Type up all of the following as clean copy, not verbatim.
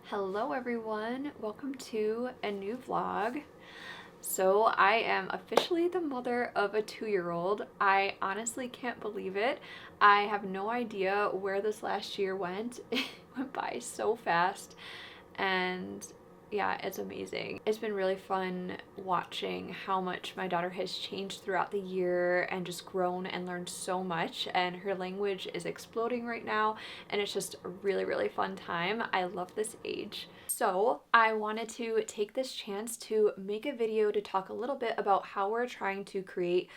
Hello everyone, welcome to a new vlog. So I am officially the mother of a 2-year-old. I honestly can't believe it. I have no idea where this last year went. It went by so fast and yeah, it's amazing. It's been really fun watching how much my daughter has changed throughout the year and just grown and learned so much, and her language is exploding right now, and it's just a really fun time. I love this age. So I wanted to take this chance to make a video to talk a little bit about how we're trying to create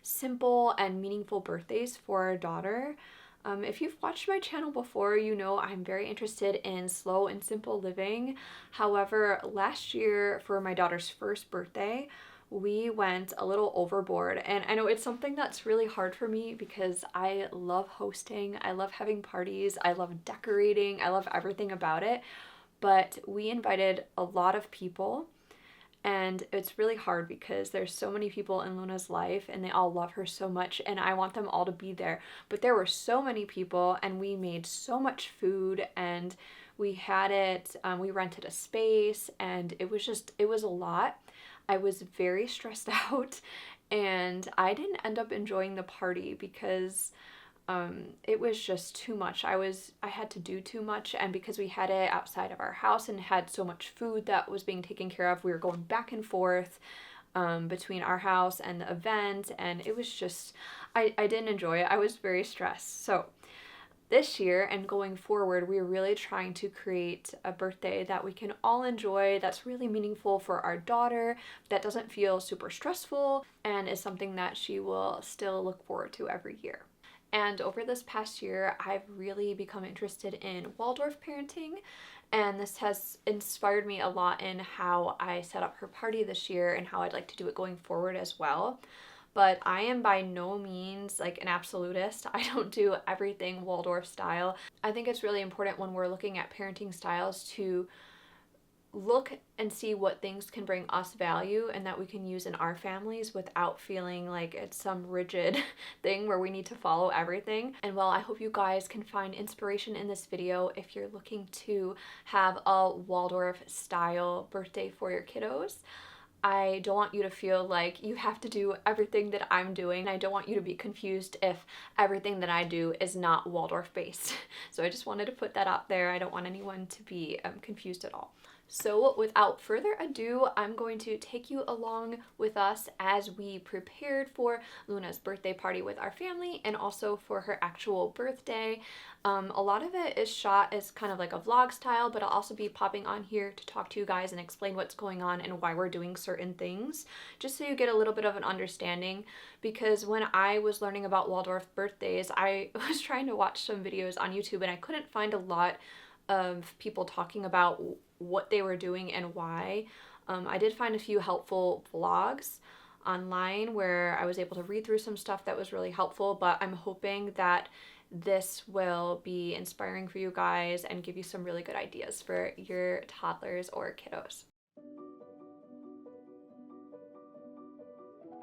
simple and meaningful birthdays for our daughter. If you've watched my channel before, you know I'm very interested in slow and simple living. However, last year for my daughter's first birthday, we went a little overboard, and I know it's something that's really hard for me because I love hosting, I love having parties, I love decorating, I love everything about it, but we invited a lot of people. And it's really hard because there's so many people in Luna's life and they all love her so much and I want them all to be there. But there were so many people and we made so much food and we had it, we rented a space, and it was a lot. I was very stressed out and I didn't end up enjoying the party because it was just too much. I had to do too much, and because we had it outside of our house and had so much food that was being taken care of, we were going back and forth between our house and the event, and it was just, I didn't enjoy it. I was very stressed. So this year and going forward, we're really trying to create a birthday that we can all enjoy, that's really meaningful for our daughter, that doesn't feel super stressful, and is something that she will still look forward to every year. And over this past year, I've really become interested in Waldorf parenting, and this has inspired me a lot in how I set up her party this year and how I'd like to do it going forward as well. But I am by no means like an absolutist. I don't do everything Waldorf style. I think it's really important when we're looking at parenting styles to look and see what things can bring us value and that we can use in our families without feeling like it's some rigid thing where we need to follow everything. And while I hope you guys can find inspiration in this video if you're looking to have a Waldorf style birthday for your kiddos, I don't want you to feel like you have to do everything that I'm doing. I don't want you to be confused if everything that I do is not Waldorf based. So I just wanted to put that out there. I don't want anyone to be confused at all. So without further ado, I'm going to take you along with us as we prepared for Luna's birthday party with our family and also for her actual birthday. A lot of it is shot as kind of like a vlog style, but I'll also be popping on here to talk to you guys and explain what's going on and why we're doing certain things, just so you get a little bit of an understanding. Because when I was learning about Waldorf birthdays, I was trying to watch some videos on YouTube and I couldn't find a lot of people talking about what they were doing and why. I did find a few helpful vlogs online where I was able to read through some stuff that was really helpful, but I'm hoping that this will be inspiring for you guys and give you some really good ideas for your toddlers or kiddos.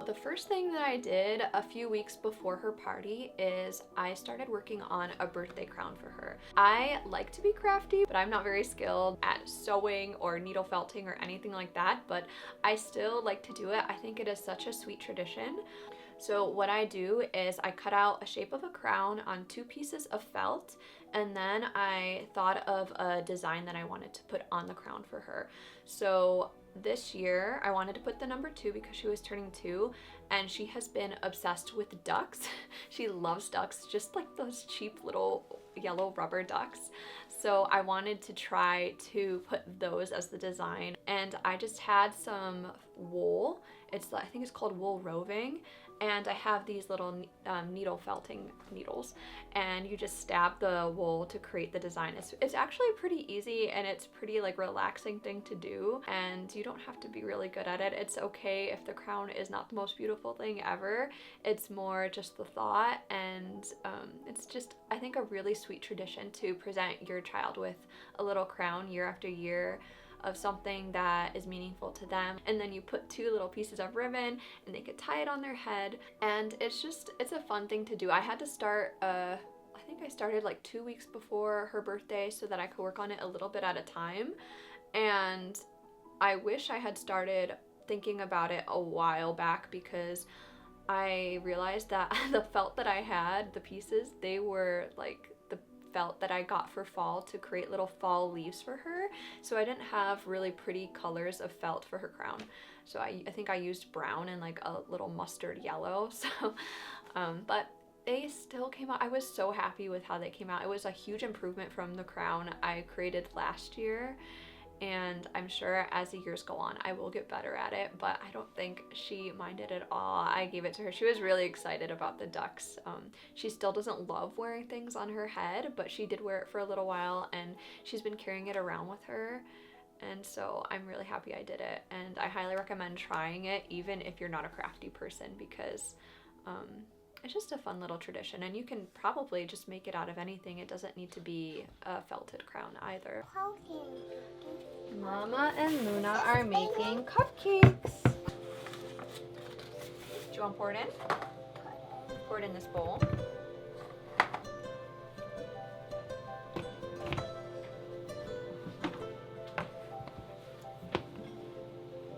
The first thing that I did a few weeks before her party is I started working on a birthday crown for her. I like to be crafty, but I'm not very skilled at sewing or needle felting or anything like that, but I still like to do it. I think it is such a sweet tradition. So what I do is I cut out a shape of a crown on 2 pieces of felt, and then I thought of a design that I wanted to put on the crown for her. So this year I wanted to put the number 2 because she was turning 2 and she has been obsessed with ducks. She loves ducks, just like those cheap little yellow rubber ducks. So I wanted to try to put those as the design, and I just had some wool. I think it's called wool roving, and I have these little needle felting needles, and you just stab the wool to create the design. It's actually pretty easy, and it's pretty like relaxing thing to do, and you don't have to be really good at it. It's okay if the crown is not the most beautiful thing ever. It's more just the thought, and it's just, I think, a really sweet tradition to present your child with a little crown year after year of something that is meaningful to them, and then you put 2 little pieces of ribbon and they could tie it on their head, and it's a fun thing to do. I had to start I think I started like 2 weeks before her birthday so that I could work on it a little bit at a time. And I wish I had started thinking about it a while back, because I realized that the felt that I had, the pieces, they were like the felt that I got for fall to create little fall leaves for her. So I didn't have really pretty colors of felt for her crown. So I think I used brown and like a little mustard yellow. So, but they still came out. I was so happy with how they came out. It was a huge improvement from the crown I created last year. And I'm sure as the years go on, I will get better at it, but I don't think she minded at all. I gave it to her. She was really excited about the ducks. She still doesn't love wearing things on her head, but she did wear it for a little while, and she's been carrying it around with her. And so I'm really happy I did it, and I highly recommend trying it, even if you're not a crafty person, because it's just a fun little tradition, and you can probably just make it out of anything. It doesn't need to be a felted crown either. Mama and Luna are making cupcakes. Do you want to pour it in? Pour it in this bowl.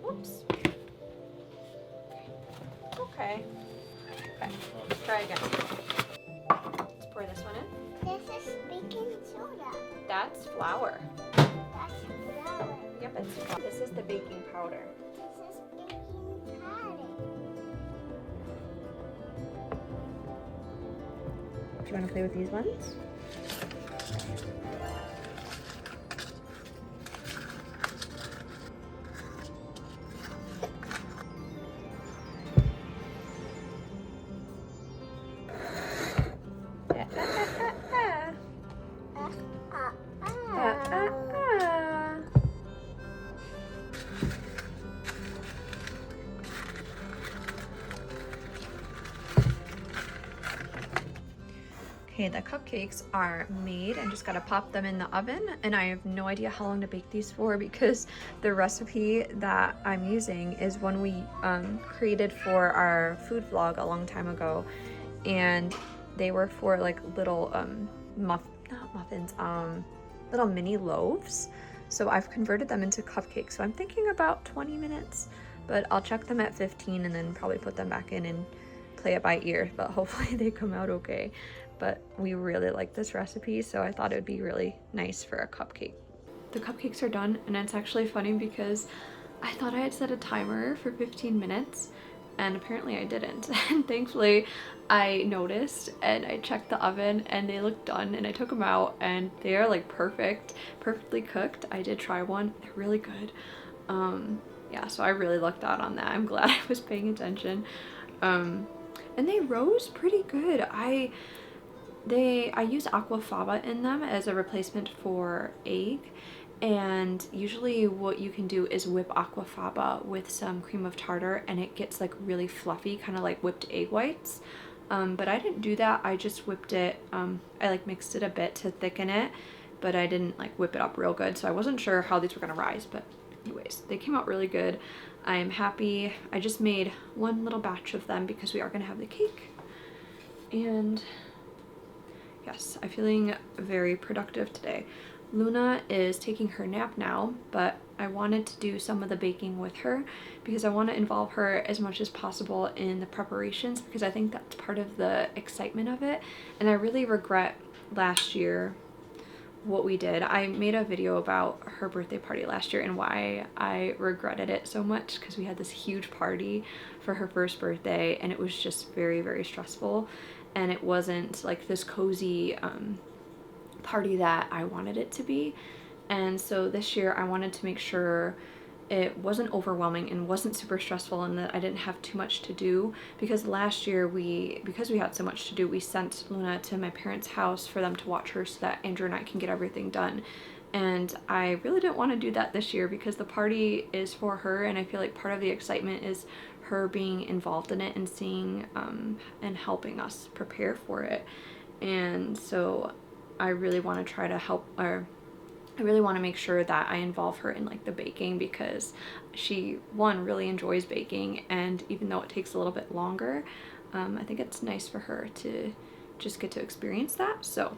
Whoops. Okay. Okay, let's try again. Let's pour this one in. This is baking soda. That's flour. That's flour. Yep, it's flour. This is the baking powder. This is baking powder. Do you want to play with these ones? Okay, the cupcakes are made. I just gotta pop them in the oven, and I have no idea how long to bake these for, because the recipe that I'm using is one we created for our food vlog a long time ago, and they were for like little not muffins, little mini loaves. So I've converted them into cupcakes. So I'm thinking about 20 minutes, but I'll check them at 15 and then probably put them back in and play it by ear, but hopefully they come out okay. But we really like this recipe, so I thought it would be really nice for a cupcake. The cupcakes are done, and it's actually funny because I thought I had set a timer for 15 minutes, and apparently I didn't. And thankfully I noticed, and I checked the oven, and they looked done, and I took them out, and they are like perfectly cooked. I did try one. They're really good. Yeah, so I really lucked out on that. I'm glad I was paying attention. And they rose pretty good. I use aquafaba in them as a replacement for egg, and usually what you can do is whip aquafaba with some cream of tartar, and it gets like really fluffy, kind of like whipped egg whites. But I didn't do that. I just whipped it. I like mixed it a bit to thicken it, but I didn't like whip it up real good, so I wasn't sure how these were gonna rise, but anyways, they came out really good. I'm happy. I just made one little batch of them because we are gonna have the cake. And yes, I'm feeling very productive today. Luna is taking her nap now, but I wanted to do some of the baking with her because I want to involve her as much as possible in the preparations, because I think that's part of the excitement of it. And I really regret last year what we did. I made a video about her birthday party last year and why I regretted it so much, because we had this huge party for her first birthday, and it was just very, very stressful, and it wasn't like this cozy party that I wanted it to be. And so this year I wanted to make sure it wasn't overwhelming and wasn't super stressful, and that I didn't have too much to do, because last year because we had so much to do, we sent Luna to my parents' house for them to watch her so that Andrew and I can get everything done. And I really didn't want to do that this year, because the party is for her, and I feel like part of the excitement is her being involved in it and seeing and helping us prepare for it. And so I really want to try to help, or I really want to make sure that I involve her in like the baking, because she, one, really enjoys baking, and even though it takes a little bit longer, I think it's nice for her to just get to experience that. So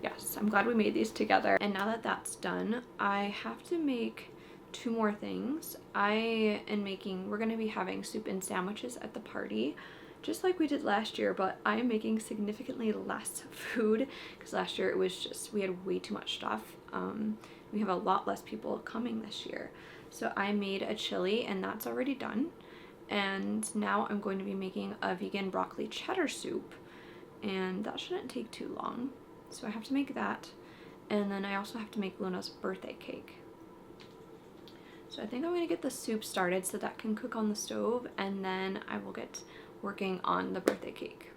yes, I'm glad we made these together. And now that that's done, I have to make 2 more things. We're gonna be having soup and sandwiches at the party, just like we did last year, but I am making significantly less food because last year it was just, we had way too much stuff. We have a lot less people coming this year. So I made a chili and that's already done. And now I'm going to be making a vegan broccoli cheddar soup, and that shouldn't take too long. So I have to make that, and then I also have to make Luna's birthday cake. So I think I'm gonna get the soup started so that can cook on the stove, and then I will get working on the birthday cake.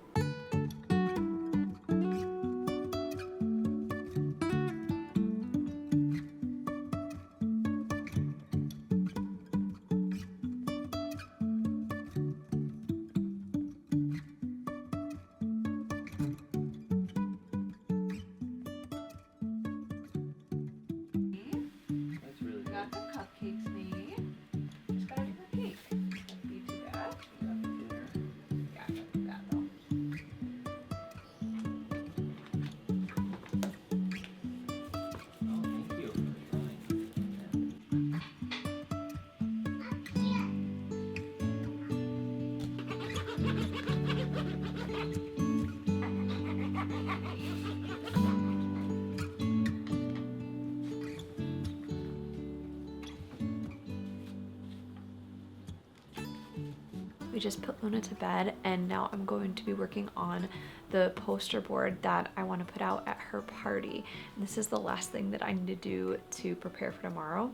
Got the cupcakes made. Just gotta do the cake. Won't be too bad. Yeah, not too bad though. Oh, thank you. We just put Luna to bed, and now I'm going to be working on the poster board that I want to put out at her party. And this is the last thing that I need to do to prepare for tomorrow.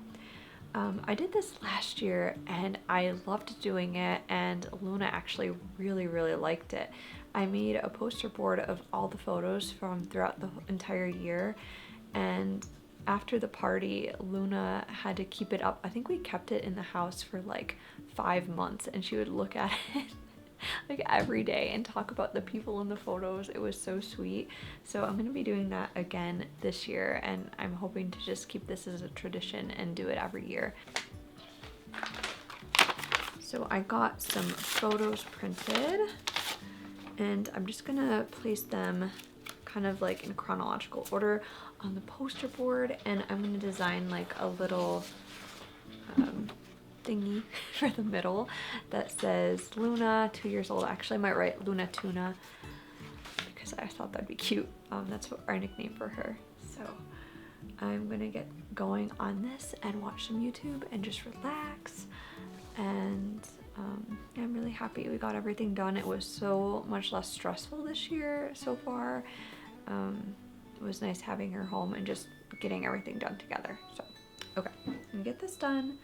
I did this last year and I loved doing it, and Luna actually really liked it. I made a poster board of all the photos from throughout the entire year, and after the party, Luna had to keep it up. I think we kept it in the house for like 5 months, and she would look at it like every day and talk about the people in the photos. It was so sweet. So I'm gonna be doing that again this year, and I'm hoping to just keep this as a tradition and do it every year. So I got some photos printed, and I'm just gonna place them kind of like in chronological order on the poster board, and I'm gonna design like a little thingy for the middle that says Luna, 2 years old. Actually, I might write Luna Tuna because I thought that'd be cute. That's what our nickname for her. So I'm gonna get going on this and watch some YouTube and just relax. And I'm really happy we got everything done. It was so much less stressful this year so far. It was nice having her home and just getting everything done together. So, okay, I'm gonna get this done.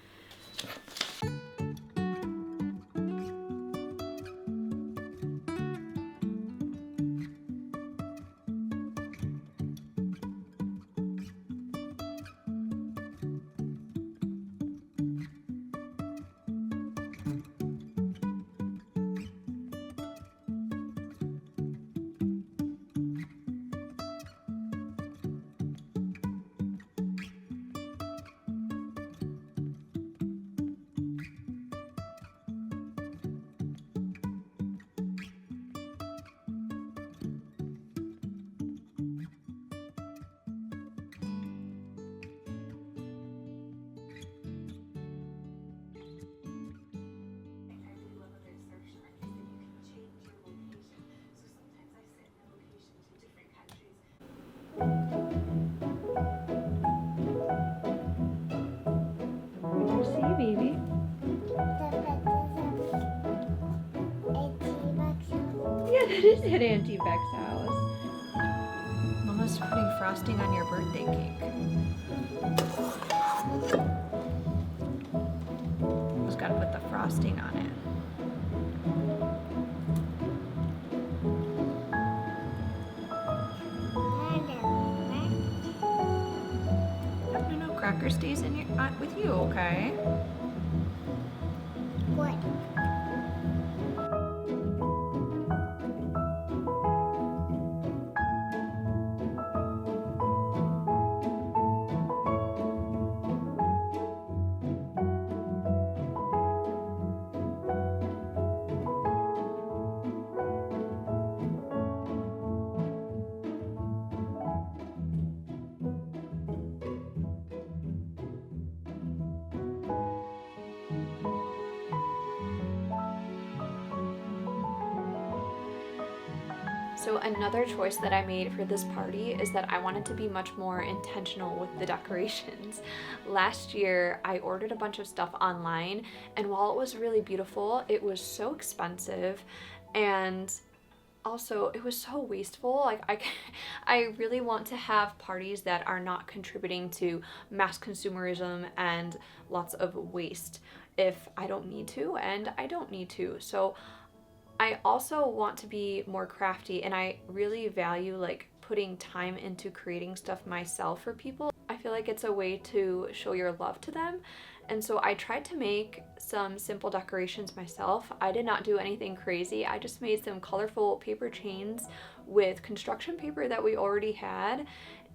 See, baby. Yeah, that is at Auntie Beck's house. Mama's putting frosting on your birthday cake. Just gotta put the frosting on it. No, Cracker stays in your with you, okay? What? So another choice that I made for this party is that I wanted to be much more intentional with the decorations. Last year, I ordered a bunch of stuff online, and while it was really beautiful, it was so expensive, and also it was so wasteful. I really want to have parties that are not contributing to mass consumerism and lots of waste if I don't need to, and I don't need to. So I also want to be more crafty, and I really value like putting time into creating stuff myself for people. I feel like it's a way to show your love to them. And so I tried to make some simple decorations myself. I did not do anything crazy. I just made some colorful paper chains with construction paper that we already had.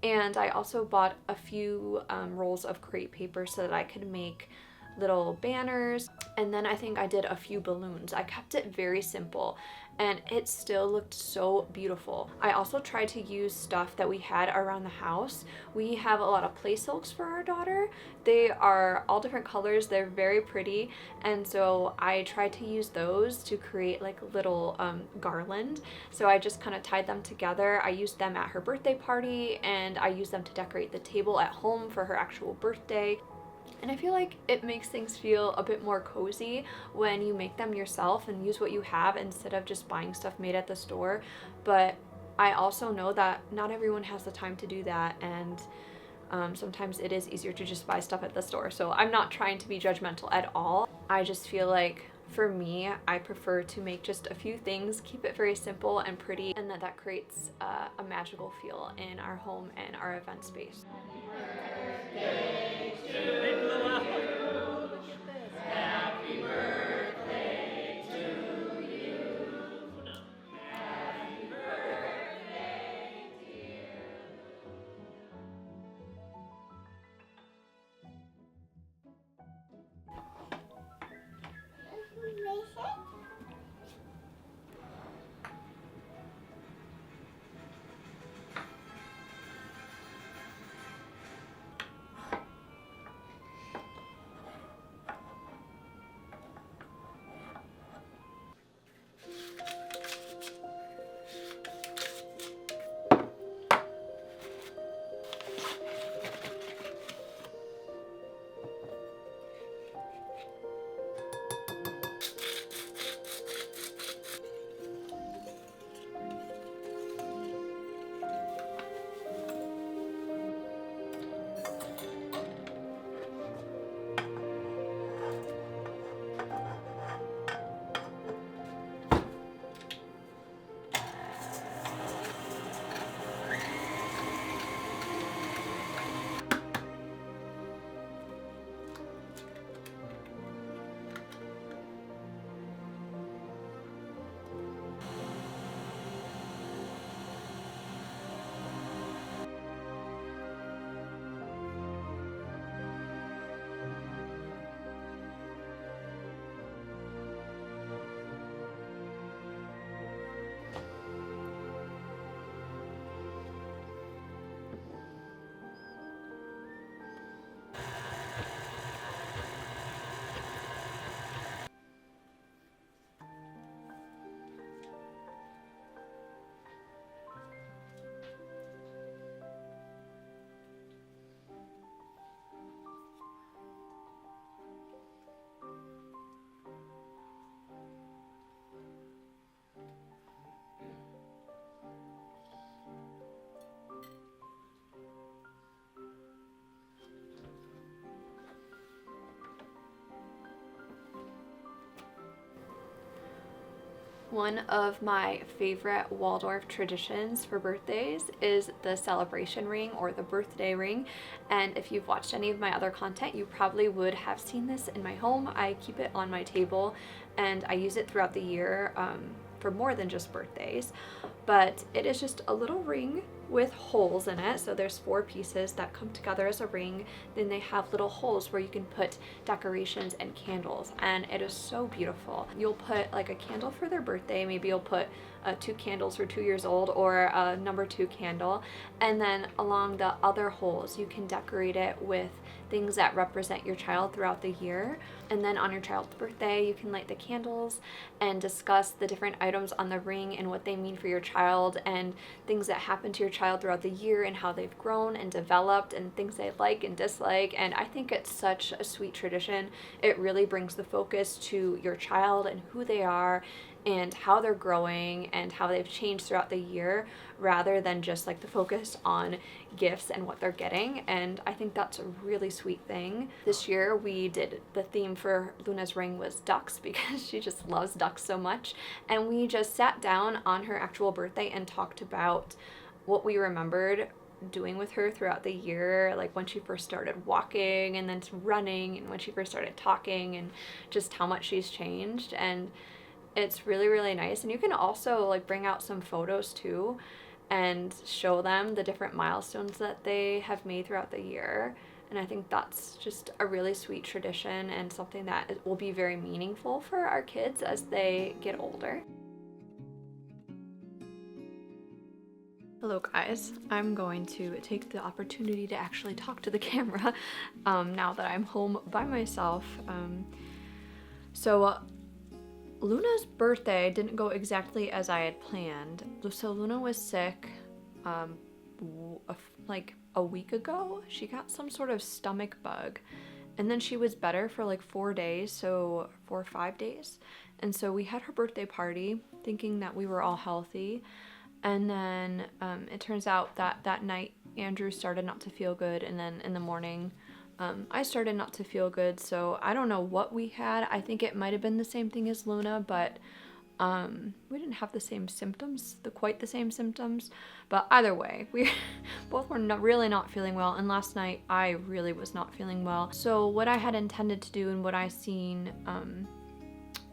And I also bought a few rolls of crepe paper so that I could make little banners, and then I think I did a few balloons. I kept it very simple, and it still looked so beautiful. I also tried to use stuff that we had around the house. We have a lot of play silks for our daughter. They are all different colors, they're very pretty, and so I tried to use those to create like a little garland. So I just kind of tied them together. I used them at her birthday party, and I used them to decorate the table at home for her actual birthday. And I feel like it makes things feel a bit more cozy when you make them yourself and use what you have instead of just buying stuff made at the store. But I also know that not everyone has the time to do that, and sometimes it is easier to just buy stuff at the store. So I'm not trying to be judgmental at all. I just feel like for me, I prefer to make just a few things, keep it very simple and pretty, and that creates a magical feel in our home and our event space. One of my favorite Waldorf traditions for birthdays is the celebration ring or the birthday ring. And if you've watched any of my other content, you probably would have seen this in my home. I keep it on my table and I use it throughout the year for more than just birthdays. But it is just a little ring with holes in it. So there's 4 pieces that come together as a ring. Then they have little holes where you can put decorations and candles, and it is so beautiful. You'll put like a candle for their birthday. Maybe you'll put 2 candles for 2 years old, or a number 2 candle, and then along the other holes you can decorate it with things that represent your child throughout the year. And then on your child's birthday, you can light the candles and discuss the different items on the ring and what they mean for your child, and things that happen to your child throughout the year and how they've grown and developed, and things they like and dislike. And I think it's such a sweet tradition. It really brings the focus to your child and who they are and how they're growing and how they've changed throughout the year, rather than just like the focus on gifts and what they're getting. And I think that's a really sweet thing. This year we did, the theme for Luna's ring was ducks, because she just loves ducks so much. And we just sat down on her actual birthday and talked about what we remembered doing with her throughout the year, like when she first started walking and then running, and when she first started talking, and just how much she's changed. And it's really, really nice. And you can also like bring out some photos too and show them the different milestones that they have made throughout the year. And I think that's just a really sweet tradition and something that will be very meaningful for our kids as they get older. Hello guys, I'm going to take the opportunity to actually talk to the camera now that I'm home by myself. Luna's birthday didn't go exactly as I had planned. So Luna was sick like a week ago. She got some sort of stomach bug, and then she was better for like 4 days, so 4 or 5 days. And so we had her birthday party thinking that we were all healthy. And then it turns out that that night Andrew started not to feel good, and then in the morning I started not to feel good. So I don't know what we had. I think it might have been the same thing as Luna, but we didn't have the same symptoms, quite the same symptoms. But either way, we both were really not feeling well. And last night I really was not feeling well. So what I had intended to do, and what I seen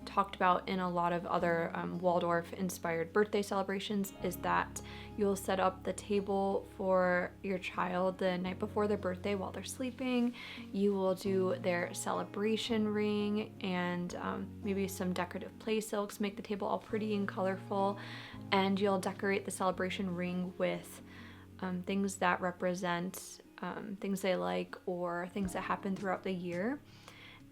talked about in a lot of other Waldorf inspired birthday celebrations, is that you'll set up the table for your child the night before their birthday while they're sleeping. You will do their celebration ring and maybe some decorative play silks, make the table all pretty and colorful, and you'll decorate the celebration ring with things that represent things they like or things that happen throughout the year.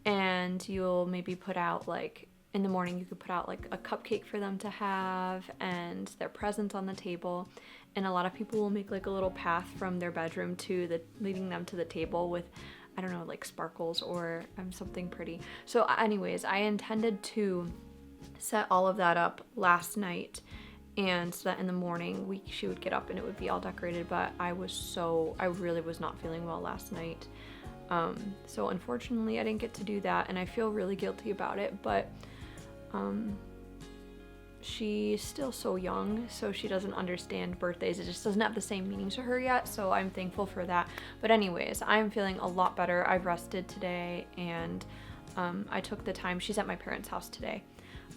And you'll maybe put out, like, in the morning you could put out like a cupcake for them to have and their presents on the table. And a lot of people will make like a little path from their bedroom to leading them to the table with, I don't know, like sparkles or something pretty. So anyways, I intended to set all of that up last night, and so that in the morning she would get up and it would be all decorated. But I really was not feeling well last night. So unfortunately I didn't get to do that, and I feel really guilty about it. But she's still so young, so she doesn't understand birthdays. It just doesn't have the same meaning to her yet, so I'm thankful for that. But anyways, I'm feeling a lot better. I've rested today, and I took the time. She's at my parents' house today.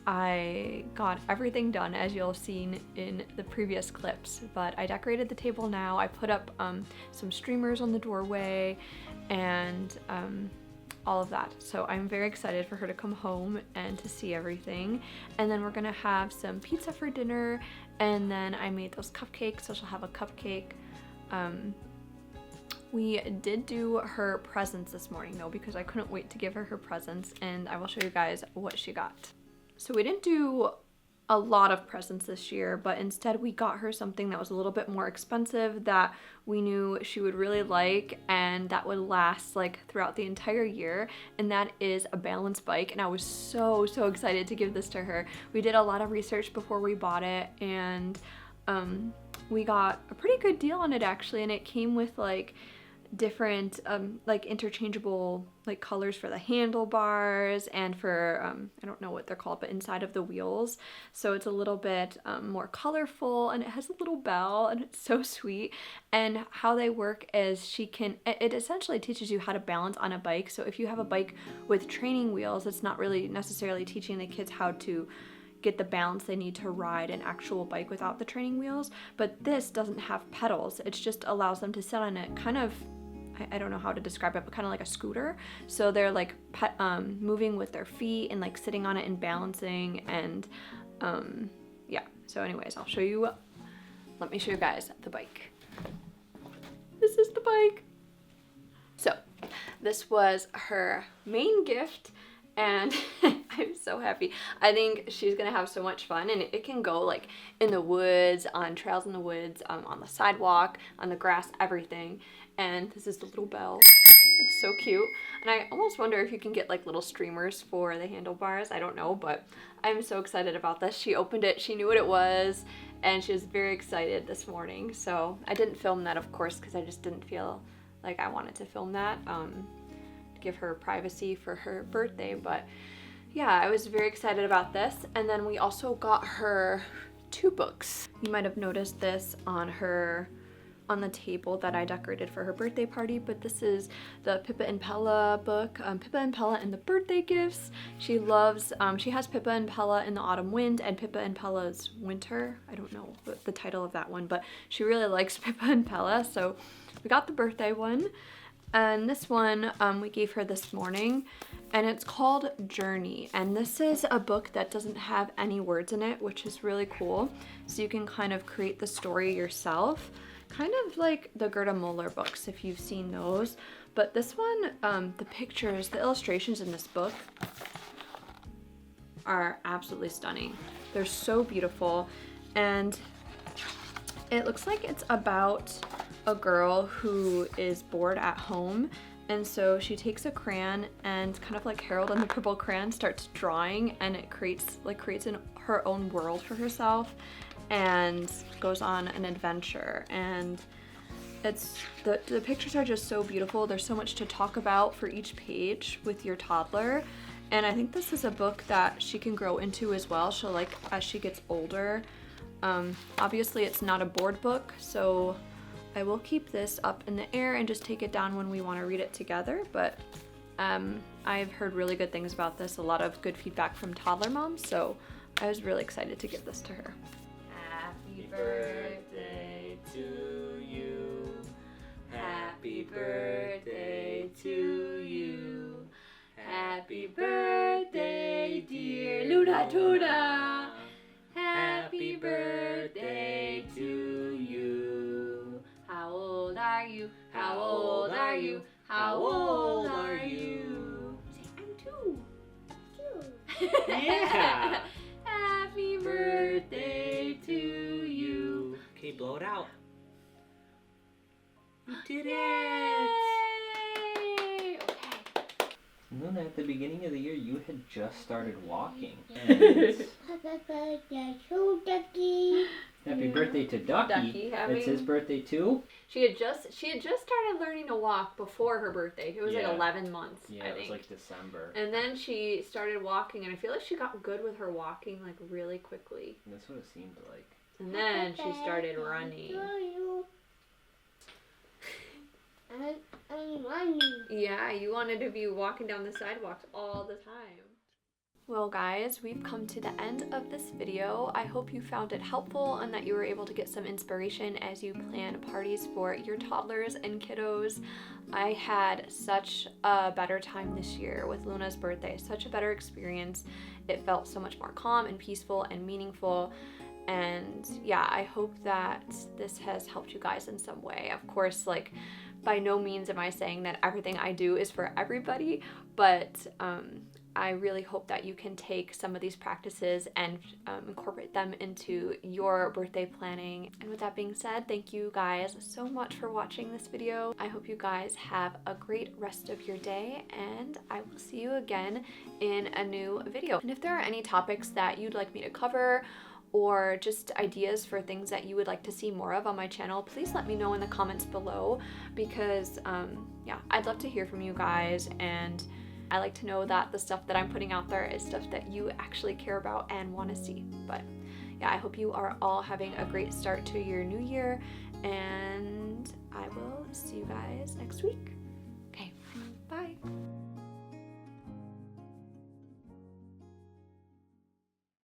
I got everything done, as you'll have seen in the previous clips, but I decorated the table now. I put up some streamers on the doorway and all of that. So I'm very excited for her to come home and to see everything. And then we're gonna have some pizza for dinner, and then I made those cupcakes, so she'll have a cupcake. We did do her presents this morning though, because I couldn't wait to give her presents, and I will show you guys what she got. So we didn't do a lot of presents this year, but instead we got her something that was a little bit more expensive that we knew she would really like and that would last like throughout the entire year, and that is a balance bike. And I was so excited to give this to her. We did a lot of research before we bought it, and we got a pretty good deal on it actually, and it came with like different like interchangeable like colors for the handlebars and for I don't know what they're called, but inside of the wheels. So it's a little bit more colorful, and it has a little bell, and it's so sweet. And how they work is it essentially teaches you how to balance on a bike. So if you have a bike with training wheels, it's not really necessarily teaching the kids how to get the balance they need to ride an actual bike without the training wheels. But this doesn't have pedals. It just allows them to sit on it, kind of, I don't know how to describe it, but kind of like a scooter. So they're like moving with their feet and like sitting on it and balancing, and yeah. So anyways, let me show you guys the bike. This is the bike. So This was her main gift, and I'm so happy. I think she's gonna have so much fun, and it can go like in the woods, on trails in the woods, on the sidewalk, on the grass, everything. And this is the little bell. It's so cute. And I almost wonder if you can get like little streamers for the handlebars. I don't know, but I'm so excited about this. She opened it, she knew what it was, and she was very excited this morning. So I didn't film that, of course, because I just didn't feel like I wanted to film that, to give her privacy for her birthday. But yeah, I was very excited about this. And then we also got her 2 books. You might have noticed this on the table that I decorated for her birthday party, but this is the Pippa and Pella book, Pippa and Pella and the Birthday Gifts. She loves, she has Pippa and Pella in the Autumn Wind and Pippa and Pella's Winter. I don't know the title of that one, but she really likes Pippa and Pella, so we got the birthday one. And this one we gave her this morning, and it's called Journey. And this is a book that doesn't have any words in it, which is really cool. So you can kind of create the story yourself. Kind of like the Gerda Muller books, if you've seen those. But this one, the pictures, the illustrations in this book are absolutely stunning. They're so beautiful. And it looks like it's about a girl who is bored at home. And so she takes a crayon and, kind of like Harold and the Purple Crayon, starts drawing, and it creates her own world for herself, and goes on an adventure. And it's the pictures are just so beautiful. There's so much to talk about for each page with your toddler, and I think this is a book that she can grow into as well. She'll like as she gets older. Obviously it's not a board book, so I will keep this up in the air and just take it down when we want to read it together. But I've heard really good things about this, a lot of good feedback from toddler moms, so I was really excited to give this to her. Happy birthday to you. Happy birthday to you. Happy birthday, dear Luna Tuna. Happy birthday to you. How old are you? How old are you? How old are you? Say, I'm 2. Yeah. Happy birthday to you. Okay, blow it out. You did Yay! it! Okay. Luna, at the beginning of the year, you had just started walking. And happy birthday to Ducky. It's his birthday too? She had just started learning to walk before her birthday. It was like 11 months, Yeah, I it think. was like December. And then she started walking, and I feel like she got good with her walking like really quickly. That's what it seemed like. And then she started running. I'm running. Yeah, you wanted to be walking down the sidewalks all the time. Well guys, we've come to the end of this video. I hope you found it helpful and that you were able to get some inspiration as you plan parties for your toddlers and kiddos. I had such a better time this year with Luna's birthday, such a better experience. It felt so much more calm and peaceful and meaningful. And yeah, I hope that this has helped you guys in some way. Of course, like, by no means am I saying that everything I do is for everybody, but I really hope that you can take some of these practices and incorporate them into your birthday planning. And with that being said, thank you guys so much for watching this video. I hope you guys have a great rest of your day, and I will see you again in a new video. And if there are any topics that you'd like me to cover, or just ideas for things that you would like to see more of on my channel, please let me know in the comments below, because yeah, I'd love to hear from you guys, and I like to know that the stuff that I'm putting out there is stuff that you actually care about and want to see. But yeah, I hope you are all having a great start to your new year, and I will see you guys next week.